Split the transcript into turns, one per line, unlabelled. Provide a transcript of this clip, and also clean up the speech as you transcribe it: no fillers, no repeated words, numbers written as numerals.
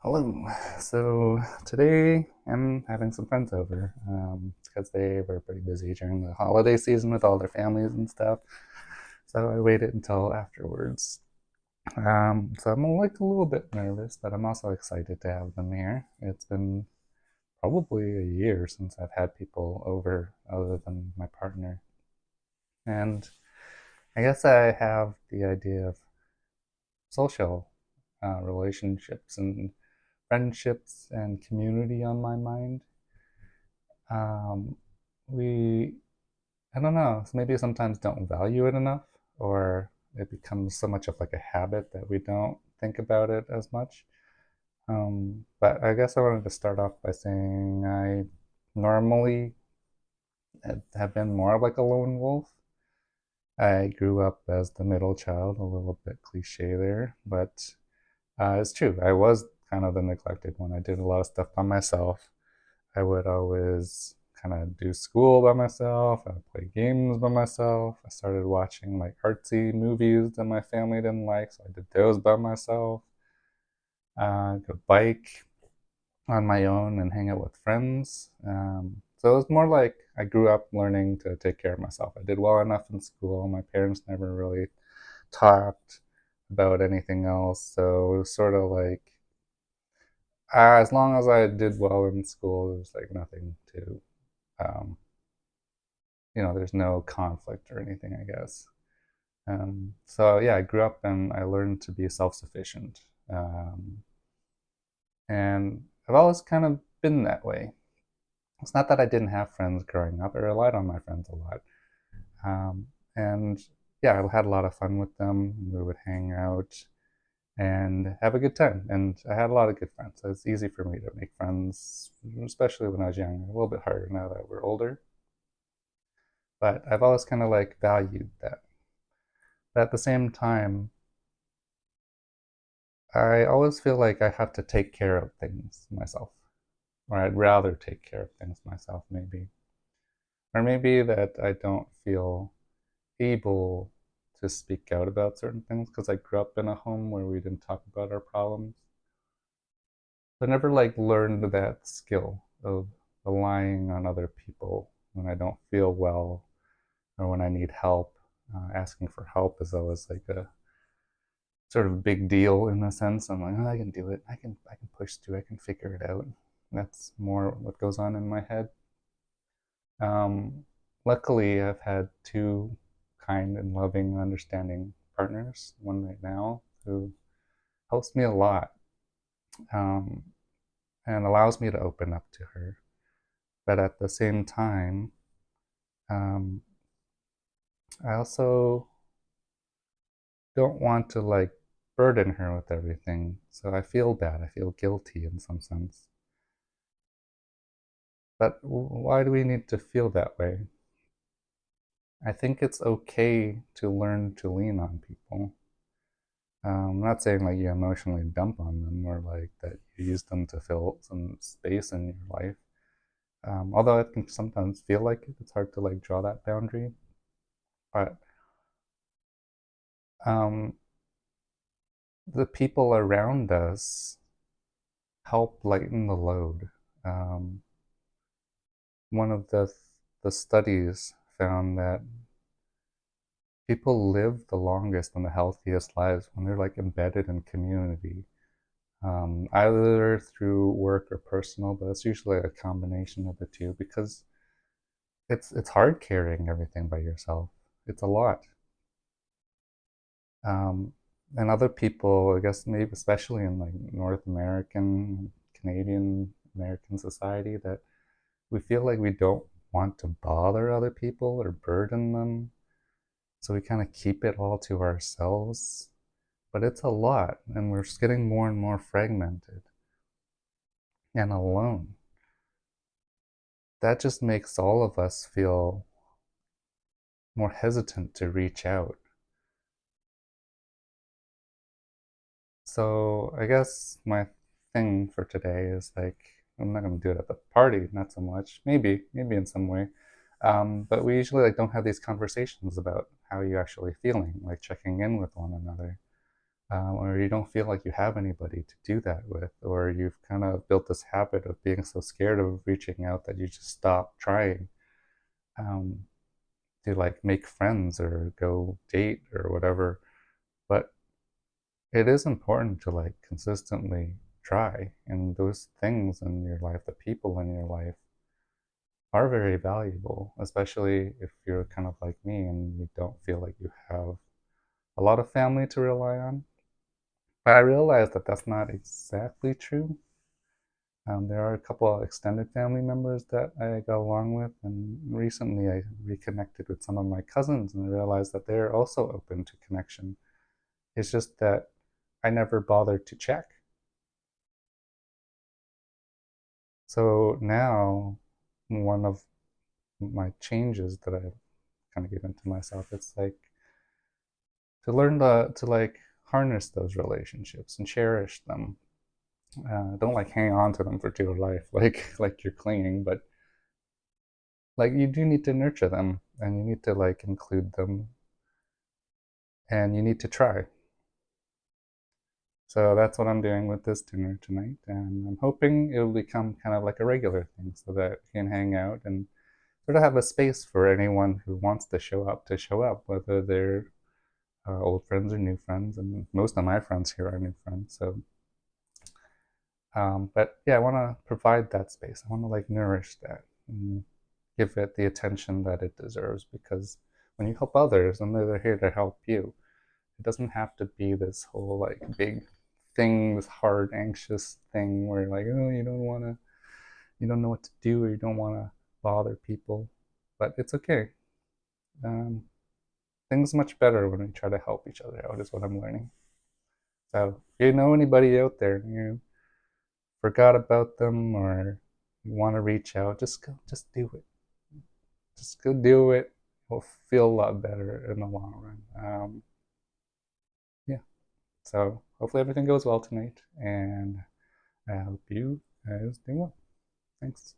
Hello. So today I'm having some friends over because they were pretty busy during the holiday season with all their families and stuff. So I waited until afterwards. So I'm like a little bit nervous, but I'm also excited to have them here. It's been probably a year since I've had people over other than my partner. And I guess I have the idea of social relationships and friendships and community on my mind. Um, we, I don't know, maybe sometimes don't value it enough, or it becomes so much of like a habit that we don't think about it as much. But I guess I wanted to start off by saying I normally have been more of like a lone wolf. I grew up as the middle child, a little bit cliche there, but it's true. I was kind of the neglected one. I did a lot of stuff by myself. I would always kind of do school by myself. I would play games by myself. I started watching like artsy movies that my family didn't like, so I did those by myself. Could bike on my own and hang out with friends. So it was more like I grew up learning to take care of myself. I did well enough in school. My parents never really talked about anything else, so it was sort of like as long as I did well in school, there was like nothing to um, there's no conflict or anything, I guess. So yeah, I grew up and I learned to be self-sufficient, and I've always kind of been that way. It's not that I didn't have friends growing up; I relied on my friends a lot, and yeah, I had a lot of fun with them. We would hang out and have a good time, and I had a lot of good friends. So it's easy for me to make friends, especially when I was young. A little bit harder now that we're older, but I've always kind of like valued that. But at the same time, I always feel like I have to take care of things myself, or I'd rather take care of things myself, maybe. Or maybe that I don't feel able to speak out about certain things because I grew up in a home where we didn't talk about our problems. I never like learned that skill of relying on other people when I don't feel well or when I need help. Asking for help is always like a sort of big deal in a sense. I'm like, oh, I can do it. I can push through. I can figure it out. That's more what goes on in my head. Um, Luckily, I've had two kind and loving, understanding partners. One right now who helps me a lot um, and allows me to open up to her. But at the same time, um, I also don't want to like burden her with everything. So I feel bad. I feel guilty in some sense. But why do we need to feel that way? I think it's okay to learn to lean on people. I'm not saying like you emotionally dump on them or like that you use them to fill some space in your life. Although it can sometimes feel like it, it's hard to like draw that boundary. But um, the people around us help lighten the load. Um, one of the studies found that people live the longest and the healthiest lives when they're like embedded in community, either through work or personal, but it's usually a combination of the two because it's hard carrying everything by yourself. It's a lot. Um, and other people, I guess maybe especially in like North American, Canadian American society, that we feel like we don't want to bother other people or burden them. So we kind of keep it all to ourselves. But it's a lot, and we're just getting more and more fragmented and alone. That just makes all of us feel more hesitant to reach out. So I guess my thing for today is like I'm not gonna do it at the party, not so much. Maybe in some way. But we usually like don't have these conversations about how you're actually feeling, like checking in with one another. or you don't feel like you have anybody to do that with, or you've kind of built this habit of being so scared of reaching out that you just stop trying um, to like make friends or go date or whatever. But it is important to like consistently try, and those things in your life, the people in your life, are very valuable, especially if you're kind of like me and you don't feel like you have a lot of family to rely on. But I realize that that's not exactly true. There are a couple of extended family members that I got along with, and recently I reconnected with some of my cousins and realized that they're also open to connection. It's just that I never bothered to check. So now, one of my changes that I kind of given to myself, it's like to learn to like harness those relationships and cherish them. Don't like hang on to them for dear life, like you're clinging, but like you do need to nurture them, and you need to like include them, and you need to try. So that's what I'm doing with this dinner tonight, and I'm hoping it'll become kind of like a regular thing, so that we can hang out and sort of have a space for anyone who wants to show up, whether they're old friends or new friends, and most of my friends here are new friends. So, but yeah, I want to provide that space. I want to like nourish that and give it the attention that it deserves, because when you help others, and they're here to help you, it doesn't have to be this whole like big thing, this hard, anxious thing where like, oh, you don't know what to do, or you don't want to bother people. But it's okay. Um, things much better when we try to help each other out, is what I'm learning. So if you know anybody out there, you forgot about them, or you want to reach out, just do it. Just go do it. You'll feel a lot better in the long run. Yeah. So hopefully everything goes well tonight, and I hope you guys do well. Thanks.